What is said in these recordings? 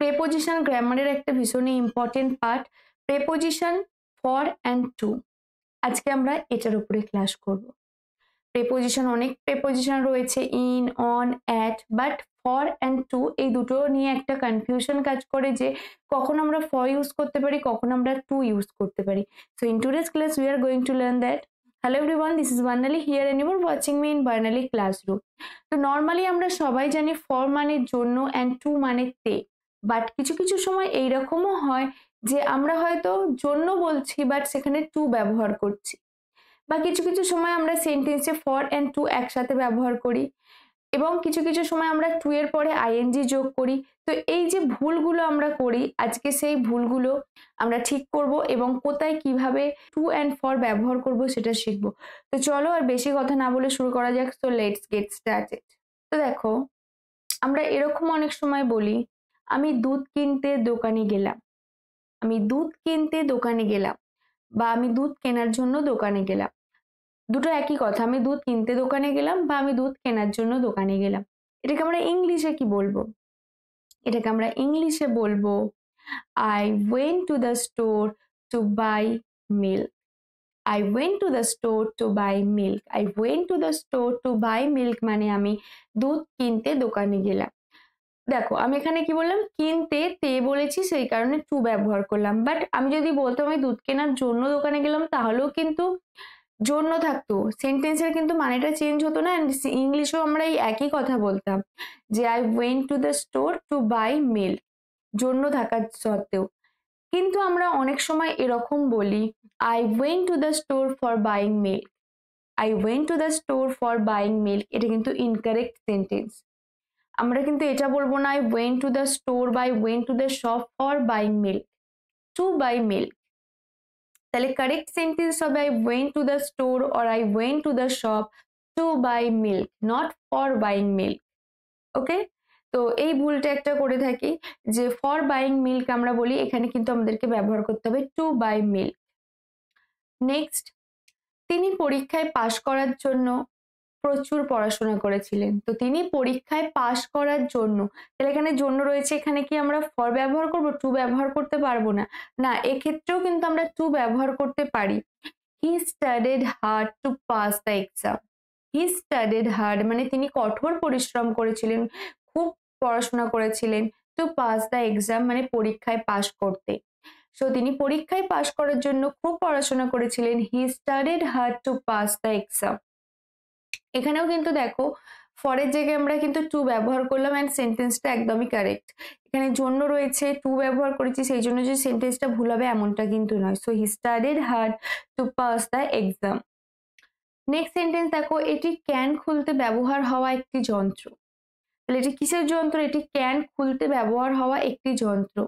Preposition গ্রামারের একটা ভীষণই important part. Preposition for and to, আজকে আমরা এটার উপরে ক্লাস করব। প্রেপোজিশন অনেক প্রেপোজিশন রয়েছে, in, on, at, but for and to এই দুটো নিয়ে একটা কনফিউশন কাজ করে যে কখন আমরা ফর ইউজ করতে পারি, কখন আমরা টু ইউজ করতে পারি। So in today's class we are going to learn that. Hello everyone, this is Barnali here and you are watching me in Barnali classroom. তো নর্মালি আমরা সবাই জানি ফর মানে জন্য অ্যান্ড টু মানে তে, বাট কিছু কিছু সময় এইরকমও হয় যে আমরা হয়তো জন্য বলছি বাট সেখানে টু ব্যবহার করছি, বা কিছু কিছু সময় আমরা সেন্টেন্সে ফর অ্যান্ড টু একসাথে ব্যবহার করি, এবং কিছু কিছু সময় আমরা টু এর পরে আইএনজি যোগ করি। তো এই যে ভুলগুলো আমরা করি, আজকে সেই ভুলগুলো আমরা ঠিক করব এবং কোথায় কিভাবে টু অ্যান্ড ফর ব্যবহার করব সেটা শিখবো। তো চলো আর বেশি কথা না বলে শুরু করা যাক। So let's get started. তো দেখো, আমরা এরকম অনেক সময় বলি, আমি দুধ কিনতে দোকানে গেলাম, আমি দুধ কিনতে দোকানে গেলাম, বা আমি দুধ কেনার জন্য দোকানে গেলাম। দুটো একই কথা, আমি দুধ কিনতে দোকানে গেলাম বা আমি দুধ কেনার জন্য দোকানে গেলাম। এটাকে আমরা ইংলিশে কি বলবো? এটাকে আমরা ইংলিশে বলবো I went to the store to buy milk. I went to the store to buy milk. I went to the store to buy milk মানে আমি দুধ কিনতে দোকানে গেলাম। দেখো আমি এখানে কি বললাম, কিনতে তে বলেছি সেই কারণে টু ব্যবহার করলাম, বাট আমি যদি বলতাম আমি দুধ কেনার জন্য দোকানে গেলাম তাহলেও কিন্তু জন্য থাকতো, সেন্টেন্সের কিন্তু মানেটা চেঞ্জ হতো না। ইংলিশেও আমরা এই একই কথা বলতাম যে I went to the store to buy milk, জন্য থাকার সত্ত্বেও। কিন্তু আমরা অনেক সময় এরকম বলি, I went to the store for buying milk. I went to the store for buying milk, এটা কিন্তু ইনকারেক্ট সেন্টেন্স। আমরা কিন্তু এটা বলবো না I went to the store বা I went to the shop for buying milk, to buy milk. তাহলে correct sentence হবে I went to the store or I went to the shop to buy milk, not for buying milk. Okay, তো এই ভুলটা একটা করে থাকি যে for buying milk আমরা বলি, এখানে কিন্তু আমাদেরকে ব্যবহার করতে হবে টু বাই মিল্ক। নেক্সট, তিনি পরীক্ষায় পাশ করার জন্য প্রচুর পড়াশোনা করেছিলেন। তো তিনি পরীক্ষায় পাশ করার জন্য, তাহলে এখানে জন্য রয়েছে, এখানে কি আমরা ফর ব্যবহার করব, টু ব্যবহার করতে পারবো না? না, এক্ষেত্রেও কিন্তু আমরা টু ব্যবহার করতে পারি। হি studied hard to pass the exam. He studied hard মানে তিনি কঠোর পরিশ্রম করেছিলেন, খুব পড়াশোনা করেছিলেন। টু পাস দ্য এক্সাম মানে পরীক্ষায় পাশ করতে। সো তিনি পরীক্ষায় পাশ করার জন্য খুব পড়াশোনা করেছিলেন। হি studied hard to pass the exam. এখানেও কিন্তু দেখো ফরের জায়গায় আমরা কিন্তু টু ব্যবহার করলাম অ্যান্ড সেন্টেন্সটা একদমই কারেক্ট। এখানে জন্য রয়েছে, টু ব্যবহার করেছি, সেই জন্য যে সেন্টেন্সটা ভুল হবে এমনটা কিন্তু নয়। So he studied hard to pass the exam. Next sentence দেখো, এটি ক্যান খুলতে ব্যবহার হওয়া একটি যন্ত্র। তাহলে এটি কিসের যন্ত্র? এটি ক্যান খুলতে ব্যবহার হওয়া একটি যন্ত্র।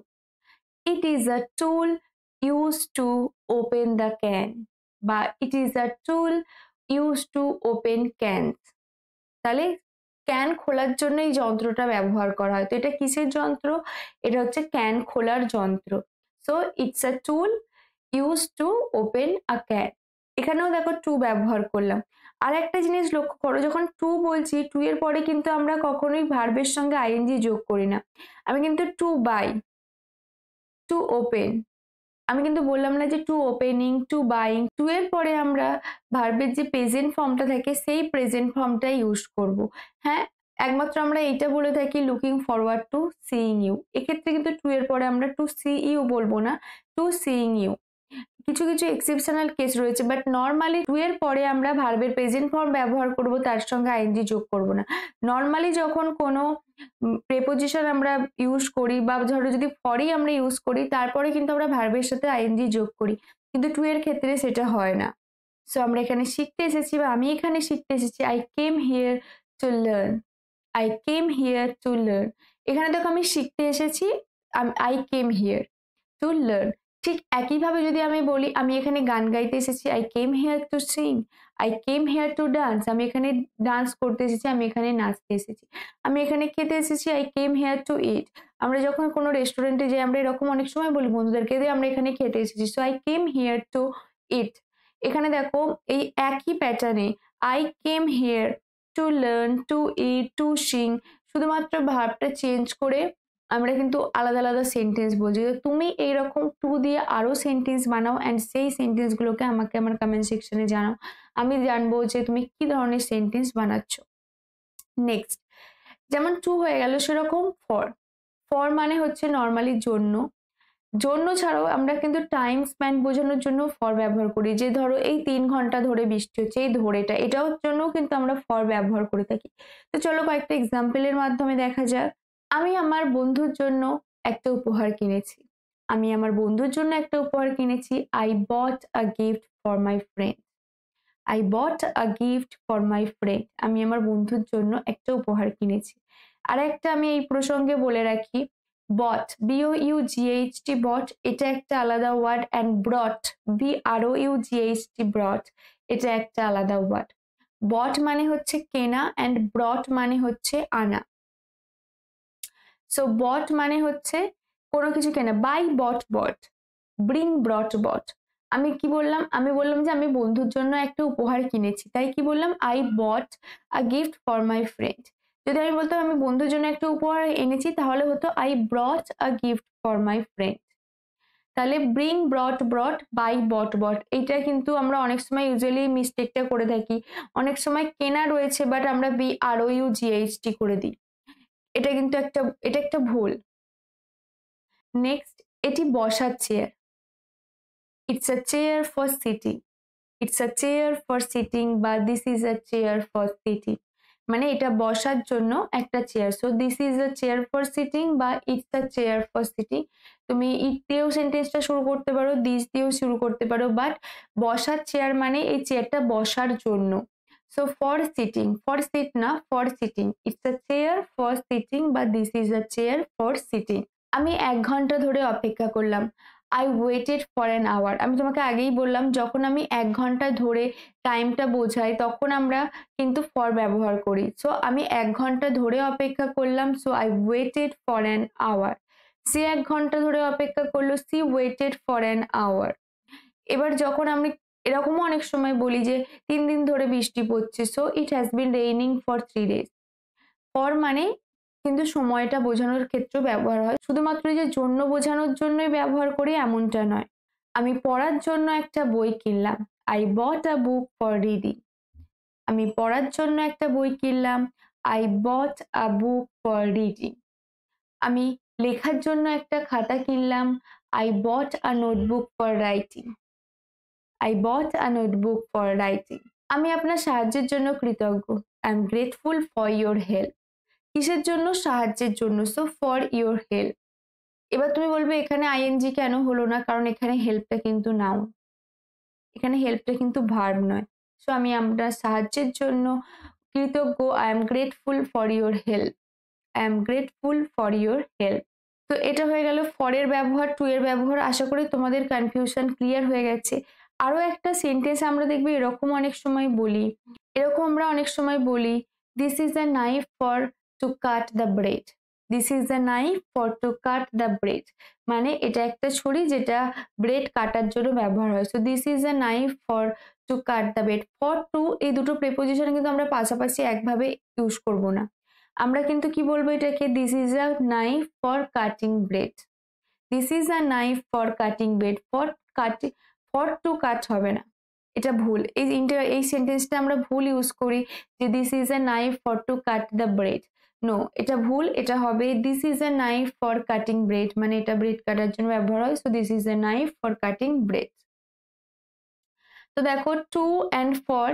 It is a tool use to open the can, বা it is a tool use to open cans. তাহলে ক্যান খোলার জন্য এই যন্ত্রটা ব্যবহার করা হয়। তো এটা কিসের যন্ত্র? এটা হচ্ছে ক্যান খোলার যন্ত্র। So it's a tool use to open a can. এখানেও দেখো টু ব্যবহার করলাম। আর একটা জিনিস লক্ষ্য করো, যখন টু বলছি, টু এর পরে কিন্তু আমরা কখনোই ভার্বের সঙ্গে আইএনজি যোগ করি না। আমি কিন্তু টু বাই, টু ওপেন, আমি কিন্তু বললাম না যে to opening, to buying. To এর পরে আমরা ভার্বের যে প্রেজেন্ট ফর্মটা থাকে সেই প্রেজেন্ট ফর্মটা ইউজ করব। হ্যাঁ, একমাত্র আমরা এইটা বলে থাকি looking forward to seeing you. এক্ষেত্রে কিন্তু টু এর পরে আমরা টু সি ইউ বলবো না, টু সিইং ইউ। কিছু কিছু এক্সেপশনাল কেস রয়েছে, বাট নর্মালি টু এর পরে আমরা ভার্বের প্রেজেন্ট ফর্ম ব্যবহার করব, তার সঙ্গে আইএনজি যোগ করব না। নর্মালি যখন কোনো প্রেপোজিশন আমরা ইউজ করি, বা ধরো যদি ফরই আমরা ইউজ করি, তারপরে কিন্তু আমরা ভার্বের সাথে আইএনজি যোগ করি, কিন্তু টু এর ক্ষেত্রে সেটা হয় না। সো আমরা এখানে শিখতে এসেছি, বা আমি এখানে শিখতে এসেছি, I came here to learn. I came here to learn. এখানে দেখো আমি শিখতে এসেছি, I came here to learn. ঠিক একইভাবে যদি আমি বলি আমি এখানে গান গাইতে এসেছি, I came here two Singh. I came here to dance, আমি এখানে ডান্স করতে এসেছি, আমি এখানে নাচতে এসেছি। আমি এখানে খেতে এসেছি, আই কেম হিয়ার টু ইট। আমরা যখন কোনো রেস্টুরেন্টে যাই আমরা এরকম অনেক সময় বলি বন্ধুদেরকে যে আমরা এখানে খেতে এসেছি, so I came here to eat. এখানে দেখো এই একই প্যাটার্নে I came here to learn, to eat, to sing, শুধুমাত্র ভার্বটা চেঞ্জ করে আমরা কিন্তু আলাদা আলাদা সেন্টেন্স বলছি। তো তুমি এইরকম টু দিয়ে আরো সেন্টেন্স বানাও অ্যান্ড সেই সেন্টেন্সগুলোকে আমাকে আমার কমেন্ট সেকশনে জানাও। আমি জানবো যে তুমি কি ধরনের সেন্টেন্স বানাচ্ছ। নেক্সট, যেমন টু হয়ে গেল, সেরকম ফর। ফর মানে হচ্ছে নর্মালি জন্য। জন্য ছাড়াও আমরা কিন্তু টাইম স্প্যান বোঝানোর জন্য ফর ব্যবহার করি। যে ধরো এই 3 ঘন্টা ধরে বৃষ্টি হচ্ছে, এই ধরেটা, এটার জন্য কিন্তু আমরা ফর ব্যবহার করে থাকি। তো চলো কয়েকটা এক্সাম্পলের মাধ্যমে দেখা যাক। আমি আমার বন্ধুর জন্য একটা উপহার কিনেছি। আমি আমার বন্ধুর জন্য একটা উপহার কিনেছি। I bought a gift for my friend. I bought a gift for my friend. আমি আমার বন্ধুর জন্য একটা উপহার কিনেছি। আর একটা আমি এই প্রসঙ্গে বলে রাখি, বট, BOUGHT, বট, এটা একটা আলাদা word, and brought, BROUGHT, brought, এটা একটা আলাদা ওয়ার্ড। বট মানে হচ্ছে কেনা অ্যান্ড ব্রট মানে হচ্ছে আনা। সো বট মানে হচ্ছে কোনো কিছু কেনা। Buy bought bought, bring brought brought. আমি কি বললাম? আমি বললাম যে আমি বন্ধুর জন্য একটা উপহার কিনেছি, তাই কি বললাম? I bought a gift for my friend. যদি আমি বলতাম আমি বন্ধুর জন্য একটা উপহার এনেছি, তাহলে হতো I brought a gift for my friend. তাহলে ব্রিং, ব্রট, ব্রট, বাই, বট, বট, এইটা কিন্তু আমরা অনেক সময় ইউজুয়ালি মিস্টেকটা করে থাকি। অনেক সময় কেনা রয়েছে বাট আমরা BROUGHT করে দিই। এটা কিন্তু একটা ভুল। নেক্সট, এটি বসার chair. It's a chair for sitting. It's a chair for sitting বা this is a chair for sitting, মানে এটা বসার জন্য একটা chair. So this is a chair for sitting বা it's a chair for sitting. তুমি ইট দিয়েও সেন্টেন্সটা শুরু করতে পারো, দিস দিয়েও শুরু করতে পারো, বাট বসার চেয়ার মানে এই চেয়ারটা বসার জন্য। So for sitting, for seat না, for sitting, it's a chair for sitting বা this is a chair for sitting. আমি 1 ঘন্টা ধরে অপেক্ষা করলাম। I waited for an hour. আমি তোমাকে আগেই বললাম, যখন আমি 1 ঘন্টা ধরে টাইমটা বোঝাই তখন আমরা কিন্তু ফর ব্যবহার করি। সো আমি 1 ঘন্টা ধরে অপেক্ষা করলাম, so I waited for an hour. সে 1 ঘন্টা ধরে অপেক্ষা করলো, she waited for an hour. এবার যখন আমি এরকমও অনেক সময় বলি যে 3 দিন ধরে বৃষ্টি পড়ছে, so it has been raining for 3 days। For মানে কিন্তু সময়টা বোঝানোর ক্ষেত্রে ব্যবহার হয়, শুধুমাত্র যে জন্য বোঝানোর জন্যই ব্যবহার করি এমনটা নয়। আমি পড়ার জন্য একটা বই কিনলাম। I bought a book for reading. আমি পড়ার জন্য একটা বই কিনলাম। I bought a book for reading. আমি লেখার জন্য একটা খাতা কিনলাম। I bought a notebook for writing. I bought a notebook for writing. আমি আপনার সাহায্যের জন্য কৃতজ্ঞ। I am grateful for your help. কিসের জন্য? সাহায্যের জন্য। So for your help. এবার তুমি বলবে এখানে আইএনজি কেন হলো না? কারণ এখানে হেল্পটা কিন্তু নাউন, এখানে হেল্পটা কিন্তু ভার্ব নয়। সো আমি আপনার সাহায্যের জন্য কৃতজ্ঞ। I am grateful for your help. I am grateful for your help. তো এটা হয়ে গেল ফরের ব্যবহার, টু এর ব্যবহার। আশা করি তোমাদের কনফিউশন ক্লিয়ার হয়ে গেছে। আরো একটা সেন্টেন্স আমরা দেখবে এরকম অনেক সময় বলি, এরকম আমরা অনেক সময় বলি, this is a knife for to cut the bread. This is a knife for to cut the bread, মানে এটা একটা ছুরি যেটা ব্রেড কাটার জন্য ব্যবহার হয়। So this is a knife for to cut the bread. For to, এই দুটো প্রিপোজিশন কিন্তু আমরা পাশাপাশি একভাবে ইউজ করব না। আমরা কিন্তু কি বলবো এটাকে? This is a knife for cutting bread. This is a knife for cutting bread. For cutting, for to কাট হবে না, এটা ভুল। এই সেন্টেন্সটা আমরা ভুল ইউজ করি যে this is a knife for to cut the bread. No, এটা ভুল। এটা হবে this is a knife for cutting bread, মানে এটা ব্রেড কাটার জন্য ব্যবহার হয়। So this is a knife for cutting bread. তো দেখো টু অ্যান্ড ফর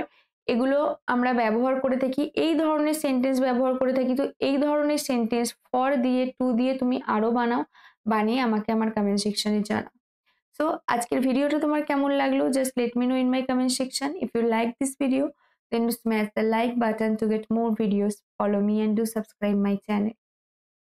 এগুলো আমরা ব্যবহার করে থাকি, এই ধরনের সেন্টেন্স ব্যবহার করে থাকি। তো এই ধরনের সেন্টেন্স ফর দিয়ে, টু দিয়ে তুমি আরো বানাও, বানিয়ে আমাকে আমার কমেন্ট সেকশনে জানাও। সো আজকের ভিডিওটা তোমার কেমন লাগলো? Just let me know in my comment section. If you like this video, then smash the like button to get more videos. Follow me and do subscribe my channel.